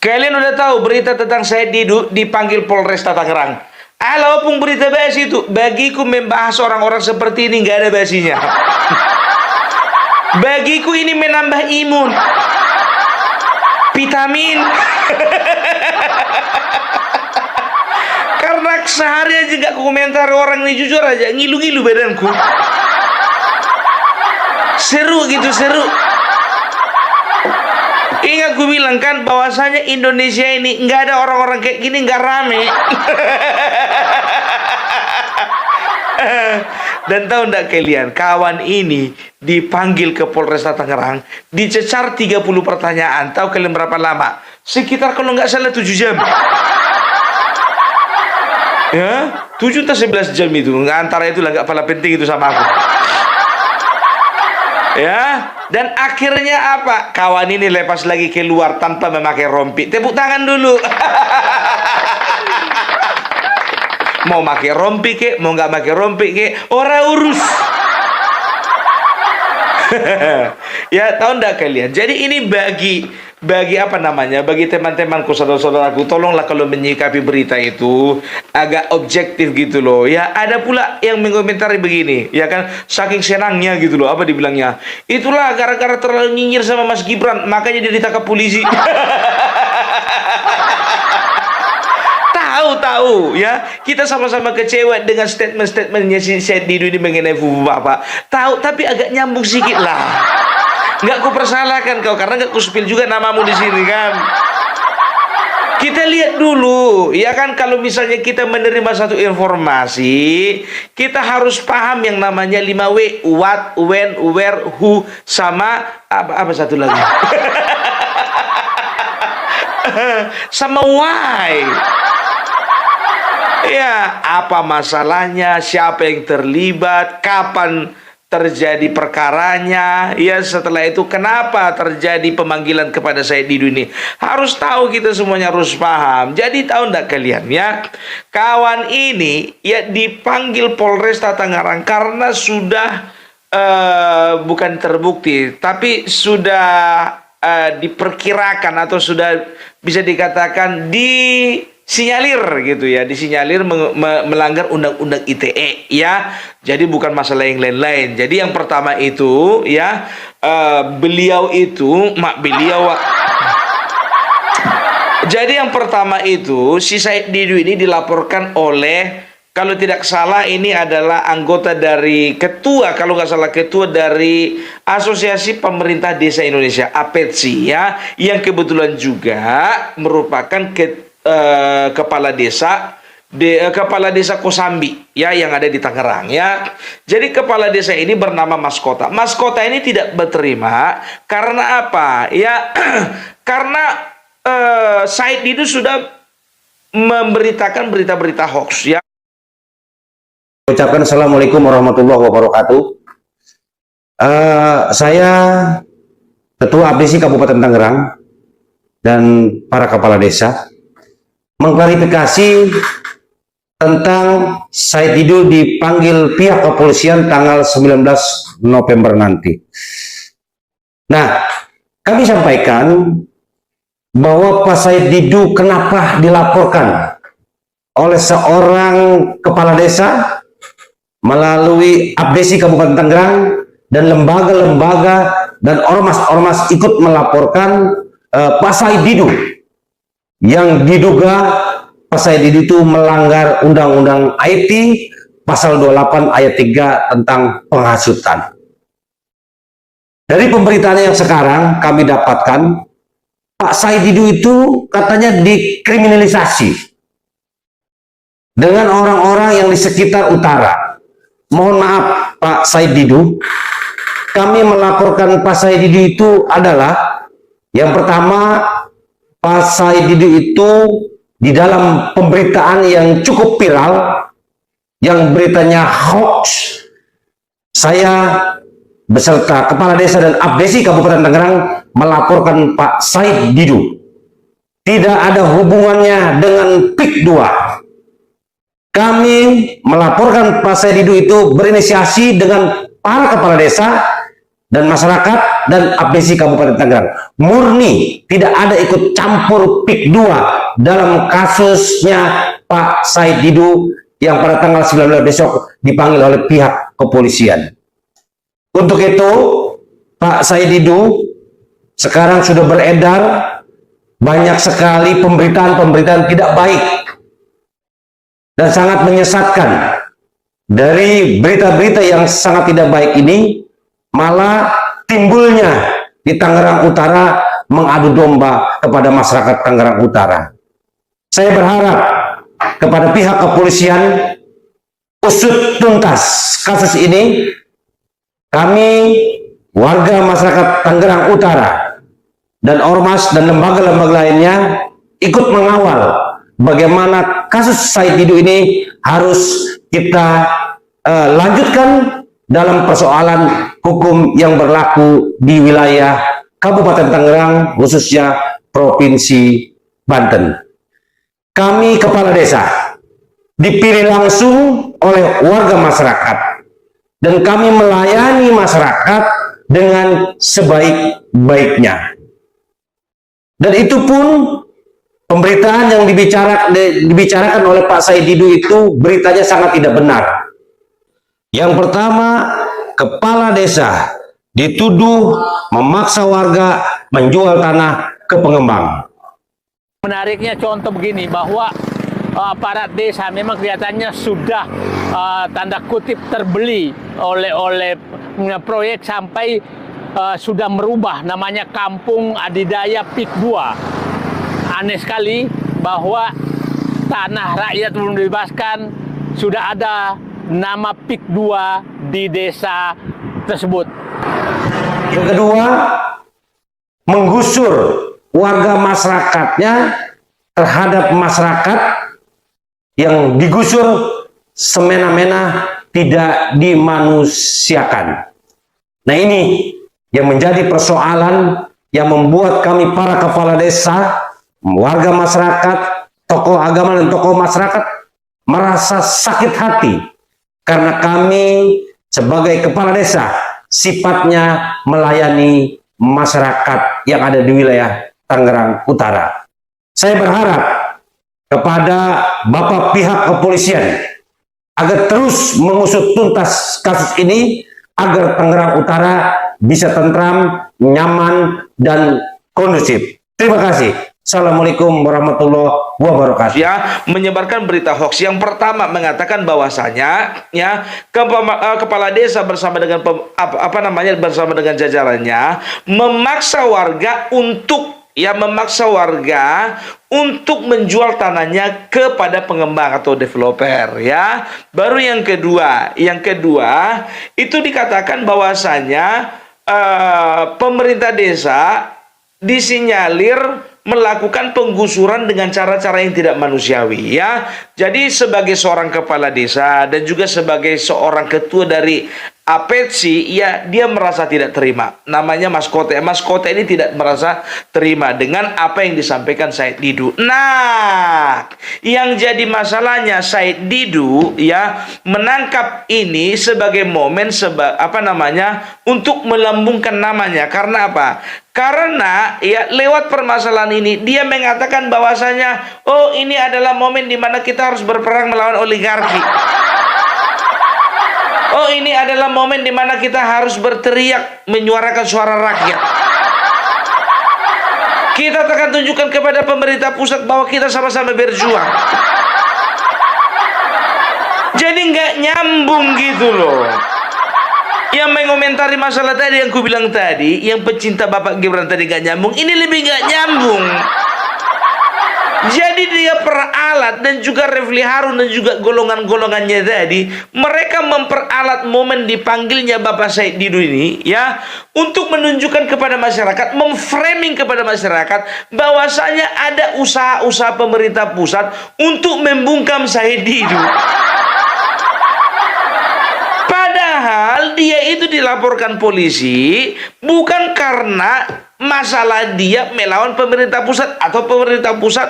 Kalian udah tahu berita tentang Said Didu dipanggil Polresta Tangerang. Halo, pun berita basi itu. Bagiku membahas orang-orang seperti ini nggak ada basinya. Bagiku ini menambah imun, vitamin. Karena sehari aja gak komentar orang ini, jujur aja ngilu-ngilu badanku. Seru gitu, seru. Ingat gue bilang kan bahwasanya Indonesia ini nggak ada orang-orang kayak gini, nggak rame. Dan tahu nggak kalian, kawan ini dipanggil ke Polresta Tangerang, dicecar 30 pertanyaan. Tahu kalian berapa lama? Sekitar kalau nggak salah 7 jam. Ya, 7 atau 11 jam itu. Antara itu lah, nggak pala penting itu sama aku. Ya, dan akhirnya apa? Kawan ini lepas lagi keluar tanpa memakai rompi. Tepuk tangan dulu. Mau pakai rompi ke, mau nggak pakai rompi ke, ora urus. Ya, tahu nggak kalian? Jadi ini bagi apa namanya? Bagi teman-temanku, saudara-saudaraku, tolonglah kalau menyikapi berita itu agak objektif gitu loh. Ya, ada pula yang mengomentari begini, ya kan, saking senangnya gitu loh, apa dibilangnya? Itulah gara-gara terlalu nyinyir sama Mas Gibran, makanya dia ditangkap polisi. Tahu ya, kita sama-sama kecewa dengan statement-statementnya si Said Didu ini mengenai Fufu Bapak. Tahu, tapi agak nyambung sedikit lah. Nggak ku persalahkan kau karena nggak ku spill juga namamu di sini kan. Kita lihat dulu, ya kan, kalau misalnya kita menerima satu informasi, kita harus paham yang namanya 5W, what, when, where, who, sama apa satu lagi. Sama why. Ya, apa masalahnya, siapa yang terlibat, kapan terjadi perkaranya, ya, setelah itu kenapa terjadi pemanggilan kepada Said Didu ini. Harus tahu, kita semuanya harus paham. Jadi tahu enggak kalian ya, kawan ini ya dipanggil Polresta Tangerang karena sudah bukan terbukti, tapi sudah diperkirakan atau sudah bisa dikatakan disinyalir gitu ya, disinyalir melanggar undang-undang ITE ya. Jadi bukan masalah yang lain-lain. Jadi yang pertama itu ya, jadi yang pertama itu si Said Didu ini dilaporkan oleh, kalau tidak salah ini adalah anggota dari ketua, kalau nggak salah ketua dari Asosiasi Pemerintah Desa Indonesia, APEDSI ya, yang kebetulan juga merupakan kepala desa Kosambi ya, yang ada di Tangerang ya. Jadi kepala desa ini bernama Mas Kota. Mas Kota ini tidak berterima karena apa ya? Karena Said Didu sudah memberitakan berita-berita hoax ya. Ucapkan Assalamualaikum warahmatullahi wabarakatuh. Saya Ketua APDSI Kabupaten Tangerang dan para kepala desa mengklarifikasi tentang Said Didu dipanggil pihak kepolisian tanggal 19 November nanti. Nah, kami sampaikan bahwa Pak Said Didu kenapa dilaporkan oleh seorang kepala desa melalui APDSI Kabupaten Tangerang dan lembaga-lembaga dan ormas-ormas ikut melaporkan Pak Said Didu yang diduga Pak Said Didu itu melanggar Undang-Undang IT pasal 28 ayat 3 tentang penghasutan. Dari pemberitaan yang sekarang kami dapatkan, Pak Said Didu itu katanya dikriminalisasi dengan orang-orang yang di sekitar utara. Mohon maaf Pak Said Didu, kami melaporkan Pak Said Didu itu adalah, yang pertama, Pak Said Didu itu di dalam pemberitaan yang cukup viral, yang beritanya hoax, saya beserta kepala desa dan APDSI Kabupaten Tangerang melaporkan Pak Said Didu tidak ada hubungannya dengan PIK 2. Kami melaporkan Pak Said Didu itu berinisiasi dengan para kepala desa dan masyarakat dan APC Kabupaten Tangerang. Murni tidak ada ikut campur PIK 2 dalam kasusnya Pak Said Didu yang pada tanggal 19 besok dipanggil oleh pihak kepolisian. Untuk itu, Pak Said Didu sekarang sudah beredar banyak sekali pemberitaan-pemberitaan tidak baik dan sangat menyesatkan. Dari berita-berita yang sangat tidak baik ini, malah timbulnya di Tangerang Utara mengadu domba kepada masyarakat Tangerang Utara. Saya berharap kepada pihak kepolisian usut tuntas kasus ini. Kami warga masyarakat Tangerang Utara dan ormas dan lembaga-lembaga lainnya ikut mengawal bagaimana kasus Said Didu ini harus kita lanjutkan dalam persoalan hukum yang berlaku di wilayah Kabupaten Tangerang, khususnya Provinsi Banten. Kami kepala desa dipilih langsung oleh warga masyarakat dan kami melayani masyarakat dengan sebaik-baiknya. Dan itu pun pemberitaan yang dibicarakan oleh Pak Said Didu itu beritanya sangat tidak benar. Yang pertama, kepala desa dituduh memaksa warga menjual tanah ke pengembang. Menariknya contoh begini, bahwa aparat desa memang kelihatannya sudah tanda kutip terbeli oleh proyek sampai sudah merubah namanya Kampung Adidaya PIK 2. Aneh sekali bahwa tanah rakyat belum dibebaskan, sudah ada nama PIK 2 di desa tersebut. Yang kedua, menggusur warga masyarakatnya terhadap masyarakat yang digusur semena-mena, tidak dimanusiakan. Nah, ini yang menjadi persoalan yang membuat kami para kepala desa, warga masyarakat, tokoh agama dan tokoh masyarakat merasa sakit hati karena kami sebagai kepala desa sifatnya melayani masyarakat yang ada di wilayah Tangerang Utara. Saya berharap kepada Bapak pihak kepolisian agar terus mengusut tuntas kasus ini agar Tangerang Utara bisa tentram, nyaman, dan kondusif. Terima kasih. Assalamualaikum warahmatullahi wabarakatuh. Ya, menyebarkan berita hoax. Yang pertama mengatakan bahwasanya ya kepala desa bersama dengan bersama dengan jajarannya memaksa warga untuk menjual tanahnya kepada pengembang atau developer ya. Baru yang kedua itu dikatakan bahwasanya pemerintah desa disinyalir melakukan penggusuran dengan cara-cara yang tidak manusiawi ya. Jadi sebagai seorang kepala desa dan juga sebagai seorang ketua dari APC, ya dia merasa tidak terima. Namanya Mas Kote. Mas Kote ini tidak merasa terima dengan apa yang disampaikan Said Didu. Nah, yang jadi masalahnya Said Didu ya menangkap ini sebagai momen untuk melambungkan namanya. Karena apa? Karena ya lewat permasalahan ini dia mengatakan bahwasanya ini adalah momen di mana kita harus berperang melawan oligarki. Ini adalah momen di mana kita harus berteriak menyuarakan suara rakyat. Kita akan tunjukkan kepada pemerintah pusat bahwa kita sama-sama berjuang. Jadi nggak nyambung gitu loh. Yang mengomentari masalah tadi yang ku bilang tadi, yang pecinta Bapak Gibran tadi nggak nyambung, ini lebih nggak nyambung. Jadi dia peralat dan juga Refli Harun dan juga golongan-golongannya tadi, mereka memperalat momen dipanggilnya Bapak Said Didu ini ya untuk menunjukkan kepada masyarakat, memframing kepada masyarakat bahwasanya ada usaha-usaha pemerintah pusat untuk membungkam Said Didu. Padahal dia itu dilaporkan polisi bukan karena masalah dia melawan pemerintah pusat atau pemerintah pusat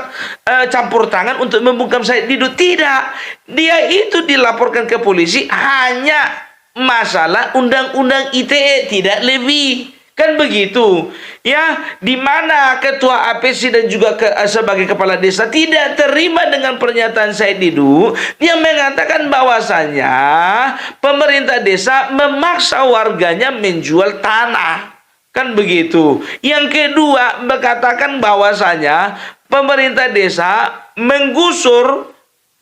campur tangan untuk membungkam Said Didu. Tidak. Dia itu dilaporkan ke polisi hanya masalah undang-undang ITE, tidak lebih. Kan begitu. Ya, di mana ketua APC dan juga sebagai kepala desa tidak terima dengan pernyataan Said Didu yang mengatakan bahwasanya pemerintah desa memaksa warganya menjual tanah. Kan begitu. Yang kedua, berkatakan bahwasanya pemerintah desa menggusur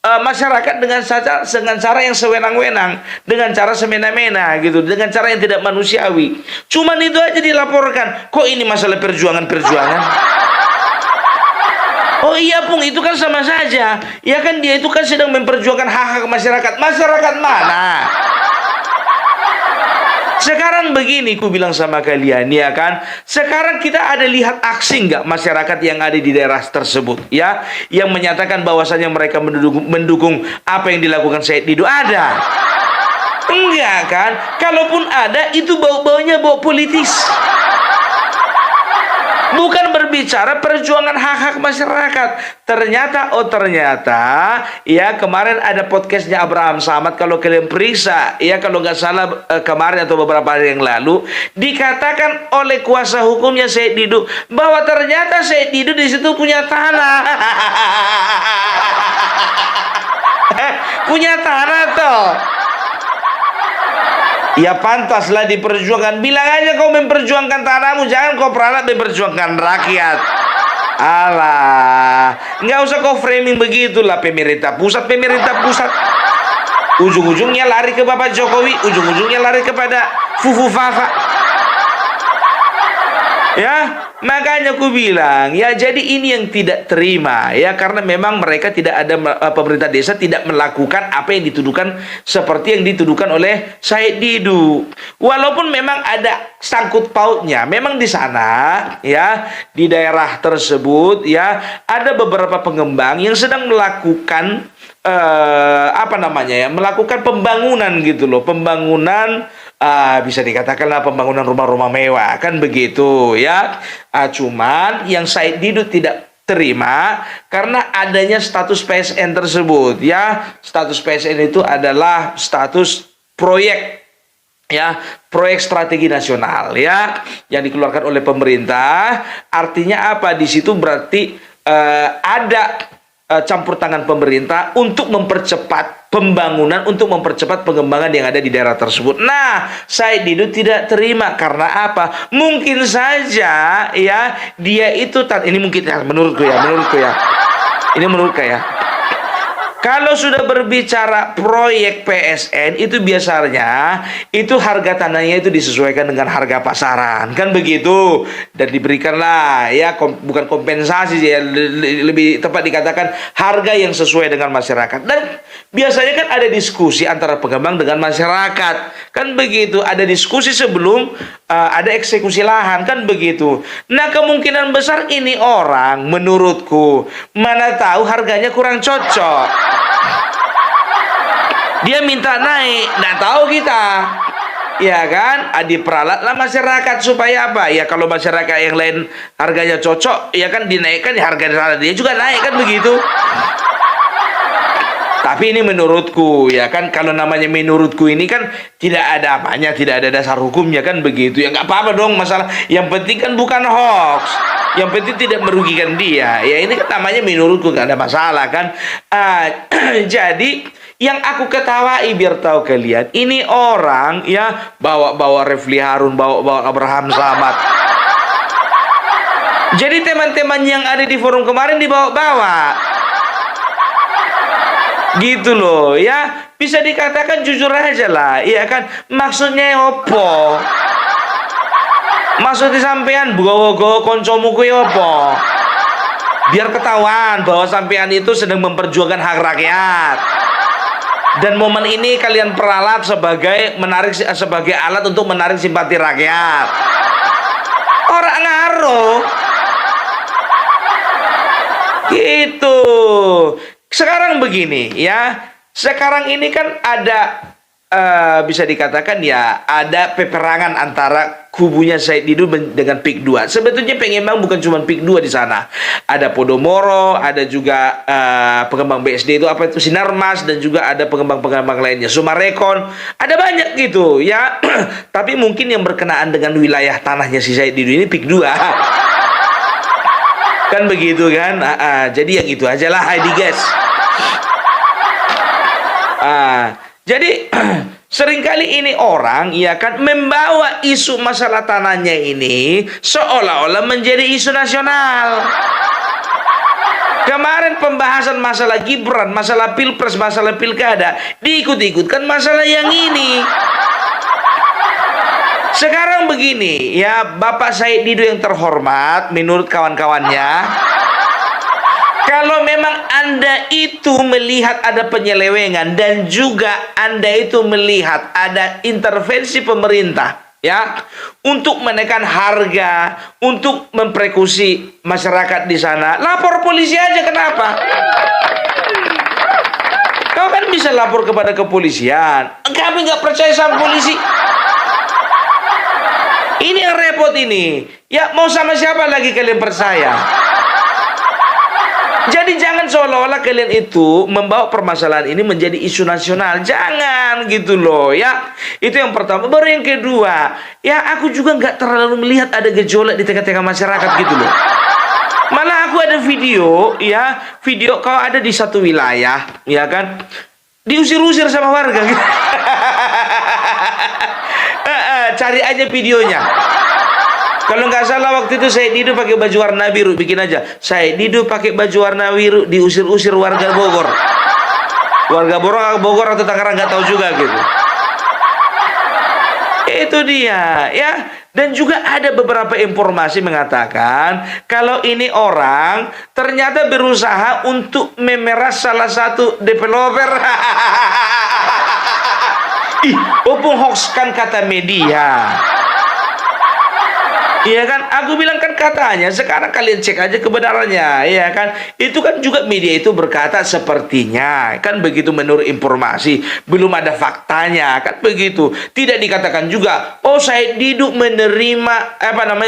masyarakat dengan cara yang sewenang-wenang, dengan cara semena-mena gitu, dengan cara yang tidak manusiawi. Cuman itu aja dilaporkan. Kok ini masalah perjuangan? Oh iya Pung, itu kan sama saja. Ya kan dia itu kan sedang memperjuangkan hak-hak masyarakat. Masyarakat mana? Sekarang begini, ku bilang sama kalian, ya kan? Sekarang kita ada lihat aksi nggak masyarakat yang ada di daerah tersebut, ya, yang menyatakan bahwasanya mereka mendukung apa yang dilakukan Said Didu? Ada? Enggak kan? Kalaupun ada, itu bau-baunya bau politis. Bukan berbicara perjuangan hak-hak masyarakat. Ternyata, ya kemarin ada podcastnya Abraham Samad. Kalau kalian periksa, ya kalau nggak salah kemarin atau beberapa hari yang lalu, dikatakan oleh kuasa hukumnya Said Didu bahwa ternyata Said Didu di situ punya tanah. Punya tanah toh. Ya pantaslah diperjuangkan. Bilang aja kau memperjuangkan tanahmu, jangan kau peralat memperjuangkan rakyat. Alah, nggak usah kau framing begitulah pemerintah pusat. Ujung-ujungnya lari ke Bapak Jokowi, ujung-ujungnya lari kepada Fufu Fafa. Ya, makanya aku bilang, ya jadi ini yang tidak terima, ya karena memang mereka tidak ada, pemerintah desa tidak melakukan apa yang dituduhkan seperti yang dituduhkan oleh Said Didu. Walaupun memang ada sangkut pautnya, memang di sana, ya di daerah tersebut, ya ada beberapa pengembang yang sedang melakukan melakukan pembangunan gitu loh, pembangunan. Bisa dikatakanlah pembangunan rumah-rumah mewah, kan begitu ya. Cuman yang Said Didu tidak terima karena adanya status PSN tersebut, ya. Status PSN itu adalah status proyek, ya, proyek strategi nasional, ya, yang dikeluarkan oleh pemerintah. Artinya apa? Di situ berarti ada campur tangan pemerintah untuk mempercepat pembangunan, untuk mempercepat pengembangan yang ada di daerah tersebut. Nah, Said Didu tidak terima karena apa? Mungkin saja, ya, dia itu ini mungkin ya, menurutku ya. Ini menurutku ya. Kalau sudah berbicara proyek PSN itu biasanya itu harga tanahnya itu disesuaikan dengan harga pasaran, kan begitu, dan diberikanlah ya bukan kompensasi ya, lebih tepat dikatakan harga yang sesuai dengan masyarakat. Dan biasanya kan ada diskusi antara pengembang dengan masyarakat, kan begitu, ada diskusi sebelum ada eksekusi lahan, kan begitu. Nah kemungkinan besar ini orang, menurutku, mana tahu harganya kurang cocok, dia minta naik, nggak tahu kita, ya kan? Diperalatlah masyarakat supaya apa? Ya kalau masyarakat yang lain harganya cocok, ya kan dinaikkan, ya harga dia juga naik, kan begitu. Tapi ini menurutku, ya kan, kalau namanya menurutku ini kan tidak ada apanya, tidak ada dasar hukumnya, kan begitu. Ya nggak apa-apa dong, masalah. Yang penting kan bukan hoax, yang penting tidak merugikan dia. Ya ini kan namanya menurutku, nggak ada masalah kan. Jadi yang aku ketawai biar tahu kalian, ini orang ya bawa-bawa Refli Harun, bawa-bawa Abraham Samad. Jadi teman-teman yang ada di forum kemarin dibawa-bawa. Gitu loh, ya. Bisa dikatakan jujur aja lah, iya kan? Maksudnya opo? Maksudnya sampean gowo-gowo koncomu kuwi opo? Biar ketahuan bahwa sampean itu sedang memperjuangkan hak rakyat. Dan momen ini kalian peralat sebagai alat untuk menarik simpati rakyat. Orang ngaruh. Gitu. Sekarang begini ya. Sekarang ini kan ada bisa dikatakan ya ada peperangan antara kubunya Said Didu dengan PIK 2. Sebetulnya pengembang bukan cuma PIK 2 di sana. Ada Podomoro, ada juga pengembang BSD itu apa itu Sinarmas, dan juga ada pengembang-pengembang lainnya, Sumarekon. Ada banyak gitu ya. Tapi mungkin yang berkenaan dengan wilayah tanahnya si Said Didu ini PIK 2. Kan begitu kan? Jadi yang itu aja lah, Heidi guys. Jadi seringkali ini orang ya kan membawa isu masalah tanahnya ini seolah-olah menjadi isu nasional. Kemarin pembahasan masalah Gibran, masalah Pilpres, masalah Pilkada, diikut-ikutkan masalah yang ini. Sekarang begini, ya Bapak Said Didu yang terhormat, menurut kawan-kawannya, kalau memang Anda itu melihat ada penyelewengan dan juga Anda itu melihat ada intervensi pemerintah, ya, untuk menekan harga, untuk mempersekusi masyarakat di sana, lapor polisi aja. Kenapa? Kau kan bisa lapor kepada kepolisian. Kami nggak percaya sama polisi. Ini yang repot ini. Ya mau sama siapa lagi kalian percaya? Jadi jangan seolah-olah kalian itu membawa permasalahan ini menjadi isu nasional. Jangan gitu loh ya. Itu yang pertama. Baru yang kedua, ya aku juga nggak terlalu melihat ada gejolak di tengah-tengah masyarakat gitu loh. Malah aku ada video ya, video kau ada di satu wilayah ya kan, diusir-usir sama warga gitu. Cari aja videonya. Kalau nggak salah waktu itu Said Didu pakai baju warna biru, bikin aja Said Didu pakai baju warna biru diusir-usir warga Bogor. Warga Bogor atau Tangerang nggak tahu juga gitu. Itu dia ya. Dan juga ada beberapa informasi mengatakan kalau ini orang ternyata berusaha untuk memeras salah satu developer. Ih, opung hoax kan kata media. Iya kan, aku bilang kan katanya, sekarang kalian cek aja kebenarannya, ya kan. Itu kan juga media itu berkata sepertinya, kan begitu menurut informasi, belum ada faktanya, kan begitu. Tidak dikatakan juga, oh Said Didu menerima,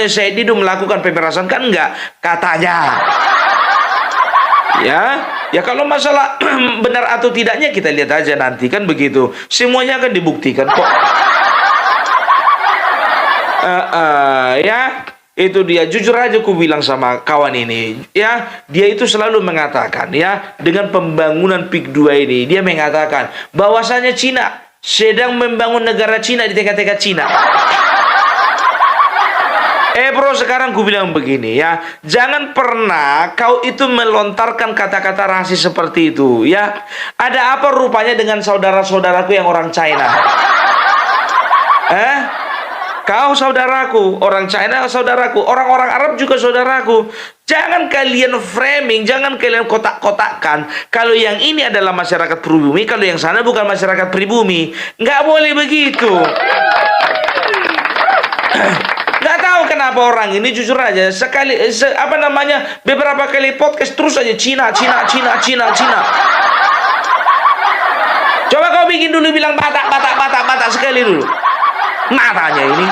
Said Didu melakukan pemerasan, kan enggak, katanya. Ya kalau masalah benar atau tidaknya kita lihat aja nanti, kan begitu. Semuanya akan dibuktikan kok. Ya itu dia, jujur aja aku bilang sama kawan ini ya, dia itu selalu mengatakan ya, dengan pembangunan PIK 2 ini dia mengatakan bahwasanya Cina sedang membangun negara Cina di tengah-tengah Cina. Bro, sekarang gue bilang begini ya, jangan pernah kau itu melontarkan kata-kata rasis seperti itu ya. Ada apa rupanya dengan saudara-saudaraku yang orang China? Kau saudaraku, orang China saudaraku, orang-orang Arab juga saudaraku. Jangan kalian framing, jangan kalian kotak-kotakkan. Kalau yang ini adalah masyarakat pribumi, kalau yang sana bukan masyarakat pribumi. Nggak boleh begitu. Nggak tahu kenapa orang ini, jujur aja, beberapa kali podcast terus aja Cina. Coba kau bikin dulu bilang Batak sekali dulu. Matanya ini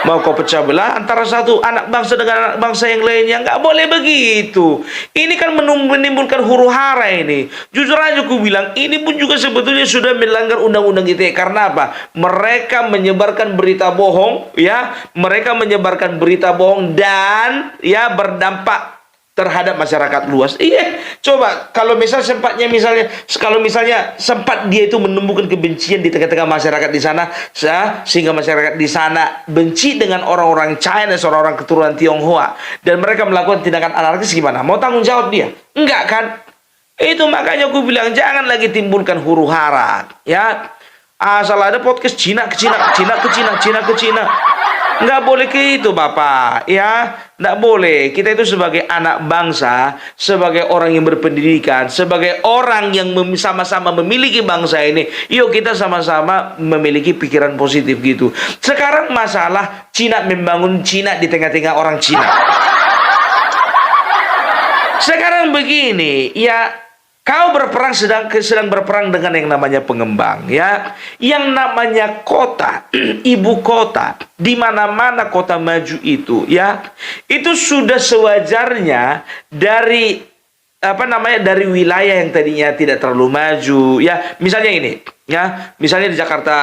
mau kau pecah belah antara satu anak bangsa dengan anak bangsa yang lainnya. Nggak boleh begitu. Ini kan menimbulkan huru hara ini. Jujur aja aku bilang, ini pun juga sebetulnya sudah melanggar undang-undang ITE. Karena apa? Mereka menyebarkan berita bohong ya, mereka menyebarkan berita bohong dan ya berdampak terhadap masyarakat luas. Iya, coba kalau kalau misalnya sempat dia itu menumbuhkan kebencian di tengah-tengah masyarakat di sana, sehingga masyarakat di sana benci dengan orang-orang China, orang-orang keturunan Tionghoa, dan mereka melakukan tindakan anarkis, gimana? Mau tanggung jawab dia? Enggak kan? Itu makanya aku bilang jangan lagi timbulkan huru hara, ya. Asal ada podcast Cina ke Cina. Nggak boleh gitu Bapak, ya. Nggak boleh. Kita itu sebagai anak bangsa, sebagai orang yang berpendidikan, sebagai orang yang sama-sama memiliki bangsa ini, yuk kita sama-sama memiliki pikiran positif gitu. Sekarang masalah Cina membangun Cina di tengah-tengah orang Cina. Sekarang begini, ya, Kau berperang sedang berperang dengan yang namanya pengembang, ya. Yang namanya kota, ibu kota, di mana-mana kota maju itu, ya. Itu sudah sewajarnya dari dari wilayah yang tadinya tidak terlalu maju, ya. Misalnya ini, ya. Misalnya di Jakarta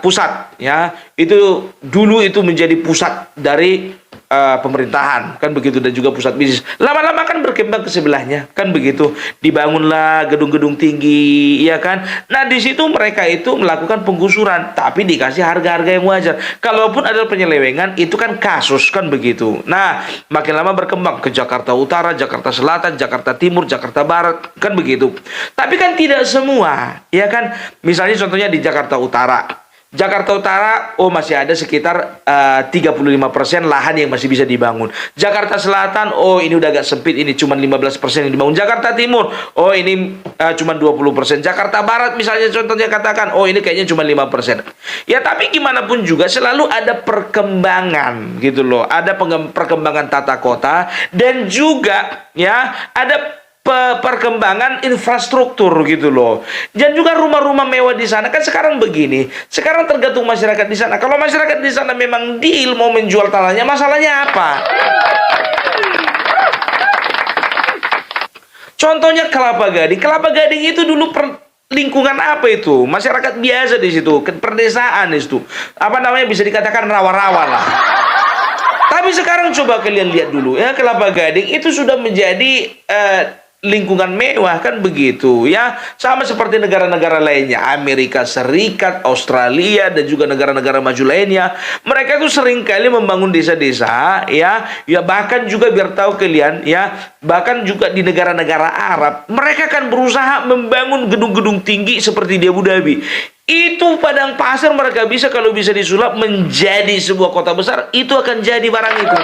Pusat, ya. Itu dulu itu menjadi pusat dari pemerintahan, kan begitu, dan juga pusat bisnis. Lama-lama kan berkembang ke sebelahnya, kan begitu. Dibangunlah gedung-gedung tinggi, ya kan. Nah, di situ mereka itu melakukan penggusuran, tapi dikasih harga-harga yang wajar. Kalaupun ada penyelewengan, itu kan kasus, kan begitu. Nah, makin lama berkembang ke Jakarta Utara, Jakarta Selatan, Jakarta Timur, Jakarta Barat, kan begitu. Tapi kan tidak semua, ya kan. Misalnya contohnya di Jakarta Utara. Jakarta Utara, masih ada sekitar 35% lahan yang masih bisa dibangun. Jakarta Selatan, ini udah agak sempit, ini cuma 15% yang dibangun. Jakarta Timur, ini cuma 20%. Jakarta Barat misalnya contohnya katakan, ini kayaknya cuma 5%. Ya, tapi gimana pun juga selalu ada perkembangan gitu loh. Ada perkembangan tata kota, dan juga ya ada perkembangan infrastruktur gitu loh. Dan juga rumah-rumah mewah di sana kan sekarang begini. Sekarang tergantung masyarakat di sana. Kalau masyarakat di sana memang deal mau menjual tanahnya, masalahnya apa? Contohnya Kelapa Gading. Kelapa Gading itu dulu lingkungan apa itu? Masyarakat biasa di situ, perdesaan di situ. Bisa dikatakan rawa-rawa lah. Tapi sekarang coba kalian lihat dulu ya, Kelapa Gading itu sudah menjadi lingkungan mewah, kan begitu ya, sama seperti negara-negara lainnya, Amerika Serikat, Australia, dan juga negara-negara maju lainnya. Mereka tuh seringkali membangun desa-desa, ya bahkan juga biar tahu kalian ya, bahkan juga di negara-negara Arab mereka kan berusaha membangun gedung-gedung tinggi seperti di Abu Dhabi. Itu padang pasir mereka bisa, kalau bisa disulap menjadi sebuah kota besar, itu akan jadi barang itu.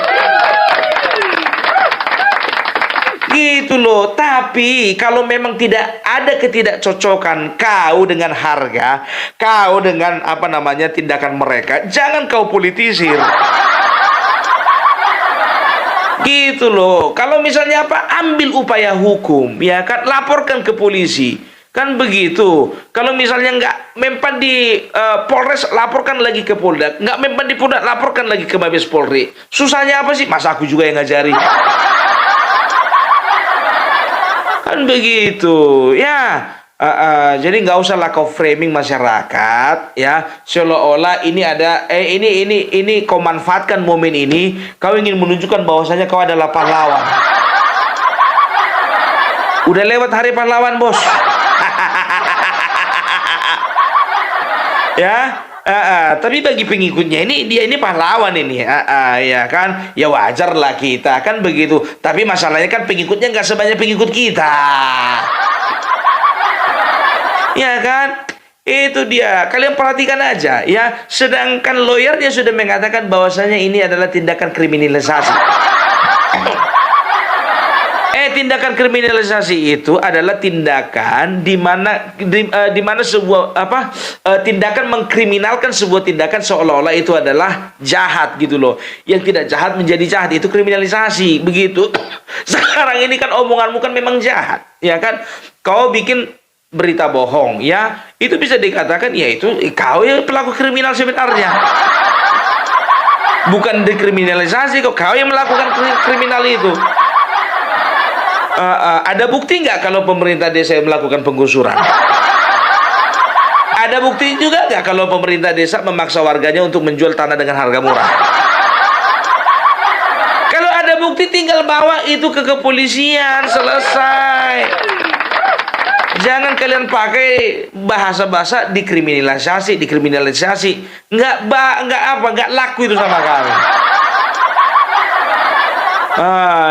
Gitu loh. Tapi kalau memang tidak ada ketidakcocokan kau dengan harga, kau dengan tindakan mereka, jangan kau politisir. Gitu loh. Kalau misalnya ambil upaya hukum, ya kan, laporkan ke polisi. Kan begitu. Kalau misalnya nggak mempan di Polres, laporkan lagi ke Polda. Nggak mempan di Polda, laporkan lagi ke Mabes Polri. Susahnya apa sih? Masa aku juga yang ngajari? Kan begitu ya. Jadi nggak usahlah kau framing masyarakat ya, seolah-olah ini ada ini kau manfaatkan momen ini, kau ingin menunjukkan bahwasanya kau adalah pahlawan. Udah lewat hari pahlawan, bos. Ya. Tapi bagi pengikutnya dia ini pahlawan ini, ya kan, ya wajar lah kita, kan begitu. Tapi masalahnya kan pengikutnya nggak sebanyak pengikut kita, ya kan. Itu dia, kalian perhatikan aja ya. Sedangkan lawyernya sudah mengatakan bahwasanya ini adalah tindakan kriminalisasi. Tindakan kriminalisasi itu adalah tindakan di mana sebuah tindakan mengkriminalkan sebuah tindakan seolah-olah itu adalah jahat gitu loh. Yang tidak jahat menjadi jahat, itu kriminalisasi, begitu. Sekarang ini kan omonganmu kan memang jahat, ya kan? Kau bikin berita bohong, ya, itu bisa dikatakan ya itu kau yang pelaku kriminal sebenarnya. Bukan dekriminalisasi, kau yang melakukan kriminal itu. Ada bukti nggak kalau pemerintah desa melakukan penggusuran? Ada bukti juga nggak kalau pemerintah desa memaksa warganya untuk menjual tanah dengan harga murah? Kalau ada bukti, tinggal bawa itu ke kepolisian, selesai. Jangan kalian pakai bahasa-bahasa dikriminalisasi. Nggak laku itu sama kalian.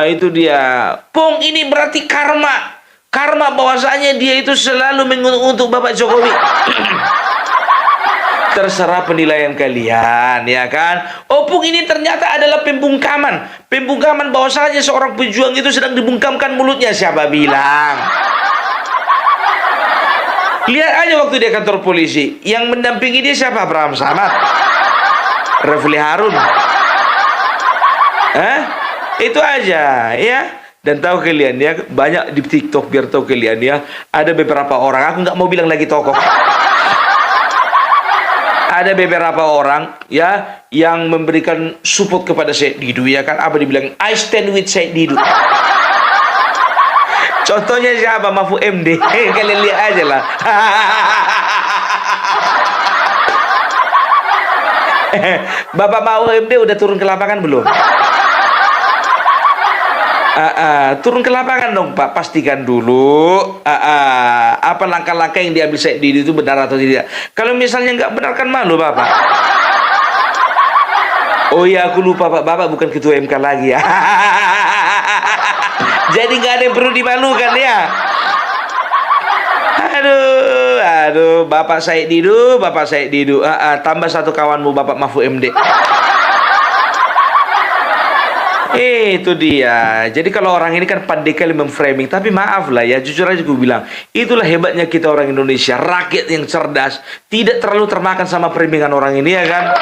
Itu dia. Pung, ini berarti karma bahwasanya dia itu selalu mengutuk Bapak Jokowi. Terserah penilaian kalian, ya kan. Pung, ini ternyata adalah pembungkaman bahwasanya seorang pejuang itu sedang dibungkamkan mulutnya. Siapa bilang? Lihat aja waktu dia kantor polisi, yang mendampingi dia siapa? Abraham Samad, Refli Harun. Itu aja, ya. Dan tahu kalian ya, banyak di TikTok, biar tahu kalian ya, ada beberapa orang, aku nggak mau bilang lagi tokoh. Ada beberapa orang ya yang memberikan support kepada Syed Didu ya kan, apa dibilang, I stand with Syed Didu. Contohnya siapa? Mahfud MD. Kalian lihat aja lah. Bapak Mahfud MD udah turun ke lapangan belum? Turun ke lapangan dong Pak, pastikan dulu apa langkah-langkah yang diambil Syed Didu itu benar atau tidak. Kalau misalnya nggak benar kan malu Bapak. Oh iya, aku lupa Pak, Bapak bukan ketua MK lagi ya. Jadi nggak ada yang perlu dimalukan ya. Aduh, Bapak Syed Didu, tambah satu kawanmu Bapak Mahfud MD. Itu dia. Jadi kalau orang ini kan pandai kali memframing, tapi maaf lah ya, jujur aja gue bilang, itulah hebatnya kita orang Indonesia, rakyat yang cerdas, tidak terlalu termakan sama framing orang ini ya kan.